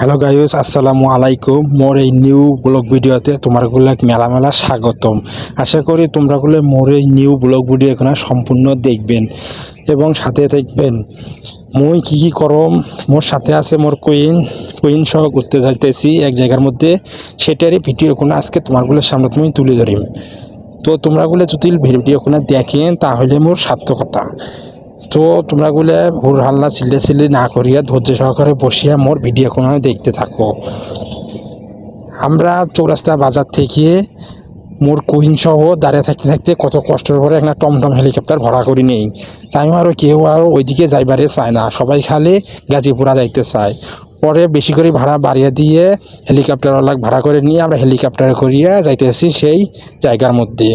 Hello guys, আসসালামু আলাইকুম। মোর এই নিউ ব্লগ ভিডিওতে তোমারগুলো মেলা স্বাগতম। আশা করি তোমরাগুলো মোর এই নিউ ব্লগ ভিডিও এখানে সম্পূর্ণ দেখবেন এবং সাথে থাকবেন। মুই কি করম, মোর সাথে আছে মোর কুইন সহ ঘুরতে যাইতেছি এক জায়গার মধ্যে, সেটারই ভিডিও কোনো আজকে তোমারগুলোর সামনে তুমি তুলে ধরিম। তো তোমরাগুলো যদি ভিডিও কোনো দেখেন তাহলে মোর সার্থকতা। তো তোমরাগুলো হুর হাল্লা চিল্লি না করিয়া ধৈর্য সহকারে বসিয়া মোর ভিডিও কোনো দেখতে থাকো। আমরা চৌরাস্তা বাজার থেকে মোর কুইন সহ দাঁড়িয়ে থাকতে থাকতে কত কষ্টের পরে একটা টমটম হেলিকপ্টার ভাড়া করি নেই। তাই আরও কেউ ওইদিকে যাইবারে চায় না, সবাই খালি গাজীপুরা যাইতে চায়। পরে বেশি করে ভাড়া বাড়িয়ে দিয়ে হেলিকপ্টারওয়ালা ভাড়া করে নিয়ে আমরা হেলিকপ্টারে করিয়া যাইতেছি সেই জায়গার মধ্যে।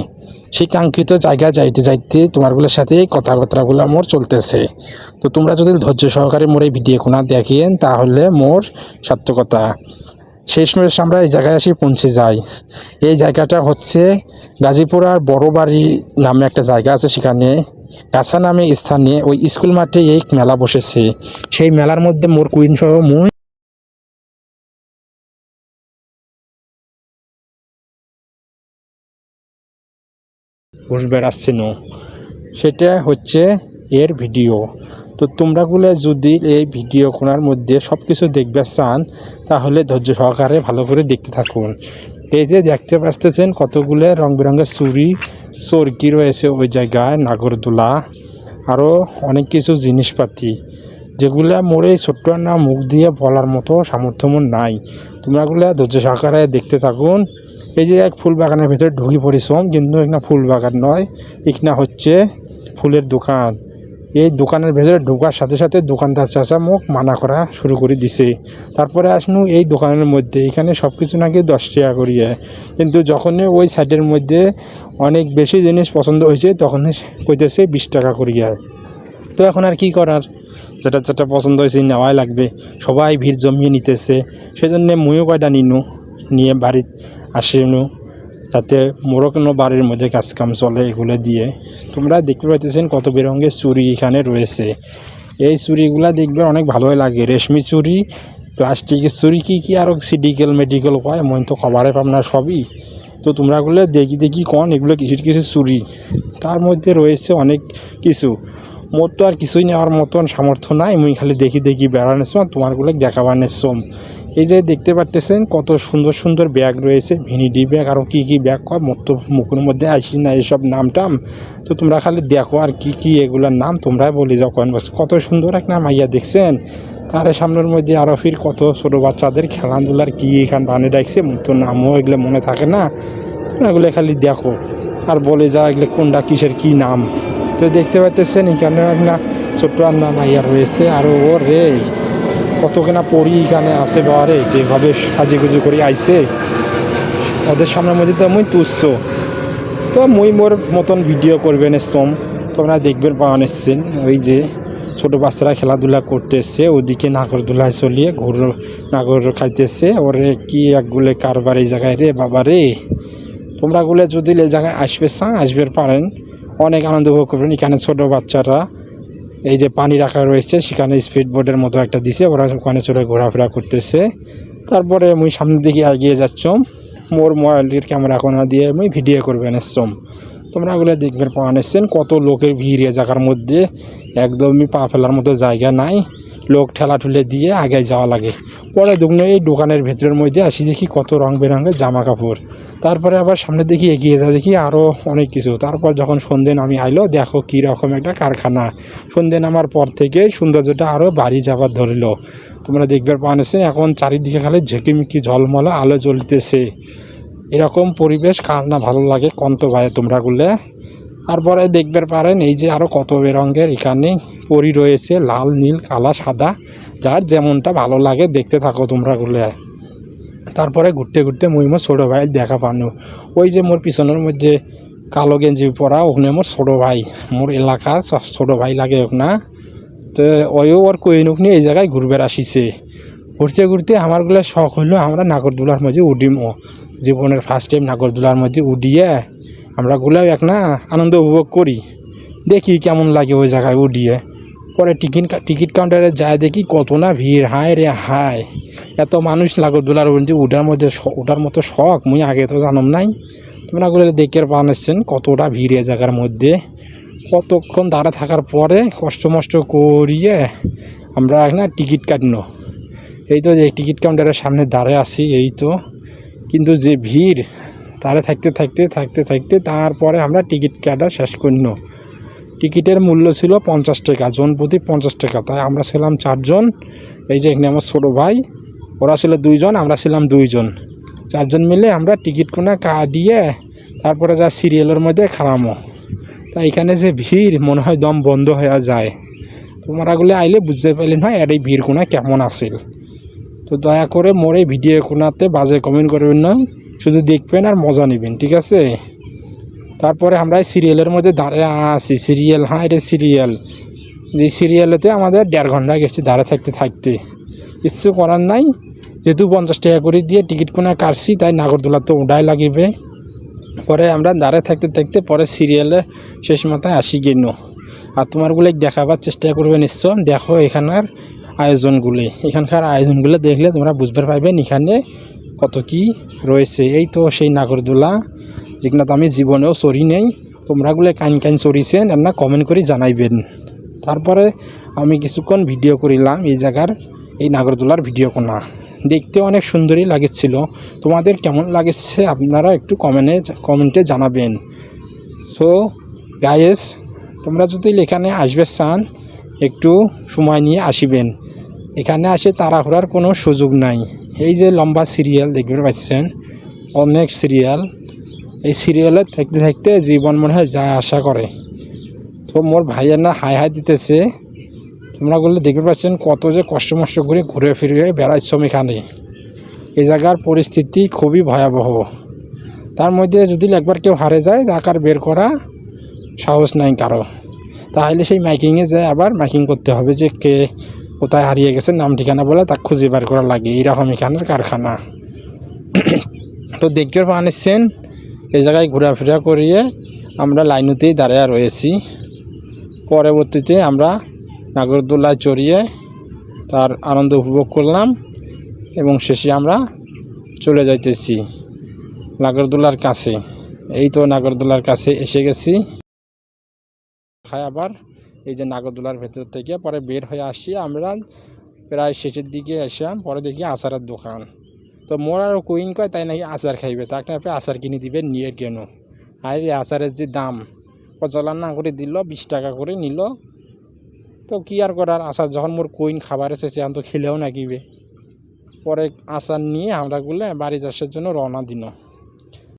সেই কাঙ্ক্ষিত জায়গায় যাইতে যাইতে তোমারগুলোর সাথে কথাবার্তাগুলো মোর চলতেছে। তো তোমরা যদি ধৈর্য সহকারে মোর এই ভিডিওগুলো দেখেন তাহলে মোর সার্থকতা। শেষমেশ আমরা এই জায়গায় এসে পৌঁছে যাই। এই জায়গাটা হচ্ছে গাজীপুরার বড় বাড়ি নামে একটা জায়গা আছে, সেখানে কাছা নামে স্থানে ওই স্কুল মাঠে এই মেলা বসেছে। সেই মেলার মধ্যে মোর কুইন সহ মুই ঘুরে বেড়াচ্ছিল। সেটা হচ্ছে এর ভিডিও। তো তোমরাগুলো যদি এই ভিডিও কোনার মধ্যে সব কিছু দেখবে চান তাহলে ধৈর্য সহকারে ভালো করে দেখতে থাকুন। এই যে দেখতে পাচ্ছেন কতগুলো রং বেরঙের চরকি রয়েছে ওই জায়গায়, নাগরদোলা, আরও অনেক কিছু জিনিসপাতি যেগুলো মোড়ে ছোট্ট না মুখ দিয়ে বলার মতো সামর্থ্য মোর নাই। তোমরাগুলো ধৈর্য সহকারে দেখতে থাকুন। এই যে এক ফুল বাগানের ভেতরে ঢুকি পরিশ্রম, কিন্তু এখানে ফুল বাগান নয়, এখানে হচ্ছে ফুলের দোকান। এই দোকানের ভেতরে ঢোকার সাথে সাথে দোকানদার চাচা মুখ মানা করা শুরু করে দিছে। তারপরে আসনু এই দোকানের মধ্যে এখানে সব কিছু নাকি 10 টাকা করিয়ে, কিন্তু যখনই ওই সাইডের মধ্যে অনেক বেশি জিনিস পছন্দ হয়েছে তখন কইতেছে 20 টাকা করিয়া। তো এখন আর কি করার, যেটা যেটা পছন্দ হয়েছে নেওয়াই লাগবে। সবাই ভিড় জমিয়ে নিতেছে, সেজন্য মুইও কয়টা নিয়ে বাড়ি আসিনু, যাতে মোরও কোনো বাড়ির মধ্যে কাজকাম চলে এগুলো দিয়ে। তোমরা দেখতে পাইতেছেন কত বেরঙের চুড়ি এখানে রয়েছে। এই চুড়িগুলা দেখবে অনেক ভালোই লাগে, রেশমি চুড়ি, প্লাস্টিকের চুড়ি, কি আরও মেডিকেল কয় মন তো কভারে পাব না সবই। তো তোমরাগুলো দেখি কন এগুলো কিছু চুড়ি, তার মধ্যে রয়েছে অনেক কিছু। মোর তো আর কিছুই নেওয়ার মতন সামর্থ্য নাই, মুই খালি দেখি বেড়ানোর সময় তোমারগুলো দেখাবানের সোম। এই যে দেখতে পারতেছেন কত সুন্দর সুন্দর ব্যাগ রয়েছে, ভিনিডি ব্যাগ, আরও কি ব্যাগ কয় মোর তো মুখের মধ্যে আসি না এইসব নামটাম। তো তোমরা খালি দেখো আর কি এগুলোর নাম তোমরা বলি যখন কত সুন্দর এক নাম আইয়া দেখছেন। তার সামনের মধ্যে আরও ফির কত ছোটো বাচ্চাদের খেলাধুলার কি এখান বানিয়ে রাখছে, মোর তো নামও এগুলো মনে থাকে না। তোমরা এগুলো খালি দেখো আর বলে যাও এগুলো কোনটা কিসের কি নাম। তো দেখতে পাইতেছেন এখানে একটা ছোট্ট নাম আইয়া রয়েছে। আর ও রে কত কেনা পড়ি এখানে আছে বারে, যেভাবে সাজিগুজি করে আইছে ওদের সামনের মধ্যে তো মুই তুচ্ছ। তো মুই মোর মতন ভিডিও করবেন সোম, তোমরা দেখবেন পাওয়ান এসছেন। ওই যে ছোটো বাচ্চারা খেলাধুলা করতেছে, ওদিকে নাগরদোলায় চলিয়ে নাগর খাইতেছে। ওরে কি একগুলো কারবার এই জায়গায় রে বাবা রে। তোমরাগুলো যদি এই জায়গায় আসবে পারেন, অনেক আনন্দ উপভোগ করবেন। এখানে ছোটো বাচ্চারা এই যে পানি রাখা রয়েছে, সেখানে স্পিড বোর্ডের মতো একটা দিছে, ওরা ওখানে চলে ঘোরাফেরা করতেছে। তারপরে মুই সামনের দিকে এগিয়ে যাচ্ছম, মোর মোবাইলের ক্যামেরা কোনা দিয়ে মুই ভিডিও করবেন এসছম। তোমরা ওগুলো দেখবেন পাওয়ান এসছেন কত লোকের ভিড় এ জায়গার মধ্যে, একদমই পা ফেলার মতো জায়গা নাই, লোক ঠেলা ঠুলে দিয়ে আগে যাওয়া লাগে। পরে দুগ্ন এই দোকানের ভেতরের মধ্যে আসি দেখি কত রং বেরঙের জামা কাপড়। তারপরে আবার সামনে দেখি এগিয়ে যা দেখি আরও অনেক কিছু। তারপর যখন সন্ধ্যে নামি আইলো, দেখো কীরকম একটা কারখানা। সন্ধ্যে নামার পর থেকে সৌন্দর্যটা আরও বাড়ি যাবার ধরিল। তোমরা দেখবে পাচ্ছেন এখন চারিদিকে খালি ঝিকিমিকি ঝলমলা আলো জ্বলতেছে। এরকম পরিবেশ কার না ভালো লাগে কন্ত ভাই তোমরাগুলো। তারপরে দেখবে পারেন এই যে আরও কত বেরঙের এখানে পরি রয়েছে, লাল, নীল, কালা, সাদা, যার যেমনটা ভালো লাগে দেখতে থাকো তোমরাগুলো। তারপরে ঘুরতে মুই মোর ছোটো ভাই দেখা পানো, ওই যে মোর পিছনের মধ্যে কালো গেঞ্জি পরা ওখানে মোর ছোটো ভাই, মোর এলাকা ছোটো ভাই লাগে ওখানে। তো ওইও ওর কইনুক নিয়ে এই জায়গায় ঘুরবে আসিছে। ঘুরতে আমারগুলো শখ হইলো আমরা নাগরদোলার মধ্যে উঠিমো, জীবনের ফার্স্ট টাইম নাগরদোলার মধ্যে উঠিয়ে আমরাগুলো এক না আনন্দ উপভোগ করি, দেখি কেমন লাগে ওই জায়গায় উঠিয়ে। পরে টিকিট কাউন্টারে যায় দেখি কত না ভিড়, হায় রে হায়, এত মানুষ নাগরদোলার বলছি ওটার মতো শখ মুই আগে তো জানম নাই। তোমরা গুলো দেখে বানাচ্ছেন কতটা ভিড় এ জায়গার মধ্যে। কতক্ষণ দাঁড়া থাকার পরে কষ্ট মষ্ট করিয়ে আমরা না টিকিট কাটনো, এই তো যে টিকিট কাউন্টারের সামনে দাঁড়িয়ে আছি এই তো। কিন্তু যে ভিড়, দাঁড়ে থাকতে থাকতে থাকতে থাকতে তারপরে আমরা টিকিট কাটা শেষ করল। টিকিটের মূল্য ছিল 50 টাকা, জন প্রতি 50 টাকা। তাই আমরা ছিলাম 4 জন। এই যে এখানে আমার ছোটো ভাই, ওরা ছিল 2 জন, আমরা ছিলাম 2 জন। 4 জন মিলে আমরা টিকিট কোনা কাটিয়ে তারপরে যা সিরিয়ালের মধ্যে খারামো। তা এখানে যে ভিড় মনে হয় দম বন্ধ হয়ে যায়। তোমরাগুলো আইলে বুঝতে পারলেন হয় এর এই ভিড় কোনা কেমন আসিল। তো দয়া করে মোর এই ভিডিও কোনাতে বাজে কমেন্ট করবেন না, শুধু দেখবেন আর মজা নেবেন, ঠিক আছে? তারপরে আমরা সিরিয়ালের মধ্যে দাঁড়িয়ে আসি। সিরিয়াল, হ্যাঁ এটা সিরিয়াল। এই সিরিয়ালেতে আমাদের 1.5 ঘন্টা গেছে দাঁড়িয়ে থাকতে থাকতে। কিছু করার নাই, যেহেতু 50 টাকা করে দিয়ে টিকিট কোনা কাটছি তাই নাগরদোলা তো ওটাই লাগিবে। পরে আমরা দাঁড়িয়ে থাকতে থাকতে পরে সিরিয়ালে শেষ মাথায় আসি গেল। আর তোমারগুলো দেখাবার চেষ্টা করবে নিশ্চয়। দেখো এখানকার এখানকার আয়োজনগুলো দেখলে তোমরা বুঝতে পারবেন এখানে কত কি রয়েছে। এই তো সেই নাগরদোলা, যেগুলো তো আমি জীবনেও চড়ি নেই। তোমরাগুলো কাইন চড়িছেন আর না কমেন্ট করে জানাইবেন। তারপরে আমি কিছুক্ষণ ভিডিও করিলাম এই জায়গার, এই নাগরদোলার ভিডিও কোনা দেখতে অনেক সুন্দরই লাগছিল। তোমাদের কেমন লাগছে আপনারা একটু কমেন্টে জানাবেন। সো গাইস, তোমরা যদি এখানে আসবে চান একটু সময় নিয়ে আসিবেন। এখানে আসে তাড়াহুড়ার কোনো সুযোগ নাই। এই যে লম্বা সিরিয়াল দেখতে পাচ্ছেন, অনেক সিরিয়াল। এই সিরিয়ালে থাকতে থাকতে জীবন মনে হয় যায় আশা করে। তো মোর ভাইয়ের না হাই হাই দিতেছে। তোমরা বললে দেখতে পাচ্ছেন কত যে কষ্ট মষ্ট করে ঘুরে ফিরে বেড়াচ্ছম এখানে। এই জায়গার পরিস্থিতি খুবই ভয়াবহ। তার মধ্যে যদি একবার কেউ হারে যায় তাকে বের করা সাহস নাই কারো। তাহলে সেই মাইকিংয়ে যায় আবার মাইকিং করতে হবে যে কে কোথায় হারিয়ে গেছে, নাম ঠিকানা বলে তাকে খুঁজে বার করা লাগে। এইরকম এখানের কারখানা। তো দেখতে পাচ্ছেন এই জায়গায় ঘোরাফেরা করিয়ে আমরা লাইনতেই দাঁড়িয়ে রয়েছি। পরবর্তীতে আমরা নাগরদোলায় চড়িয়ে তার আনন্দ উপভোগ করলাম এবং শেষে আমরা চলে যাইতেছি নাগরদোলার কাছে। এই তো নাগরদোলার কাছে এসে গেছি। আবার এই যে নাগরদোলার ভেতর থেকে পরে বের হয়ে আসি আমরা প্রায় শেষের দিকে আসলাম। পরে দেখি আচারের দোকান। তো মোর আর কুইন কয় তাই নাকি আচার খাইবে, তাকে আপনি আচার কিনে দিবেন নিয়ে কেন। আর এই আচারের যে দাম কচলার না করে দিল, 20 টাকা করে নিল। তো কি আর করার, আচার যখন মোর কুইন খাবার এসেছে এখন তো খেলেও নাকিবে। পরে আচার নিয়ে আমরাগুলো বাড়ি আসার জন্য রওনা দিল।